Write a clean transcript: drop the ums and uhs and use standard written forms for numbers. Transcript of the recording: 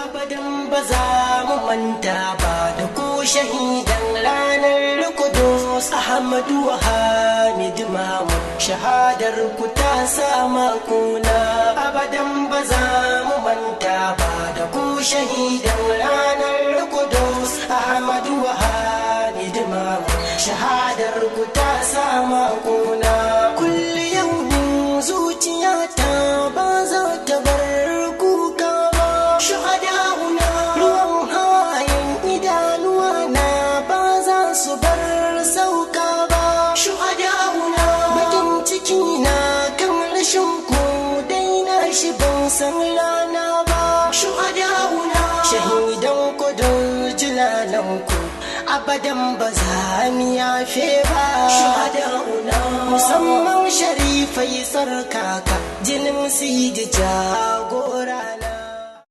abadan ba za mu manta ba da ku shahidan ranar Kudus Ahmadu wa Hamid Mahmud shahadar ku ta sama kuna abadan ba za mu manta ba da ku shahidan ranar Kudus Ahmadu wa Hamid Mahmud shahadar ku ta sama kuna kulli yaumin zuciyata ba za ta bar kuka ba shuhada'una ruwan hawayen idanuwa na ba za su bar sauka ba shuhada'una bakin ciki na kan rashin ku daina shi ban san rana ba shuhada'una shahidan Kudus jilalan ku abadan ba za mu yafe ba shuhada'una musamman sharifai sarkaka jinin sidi jagora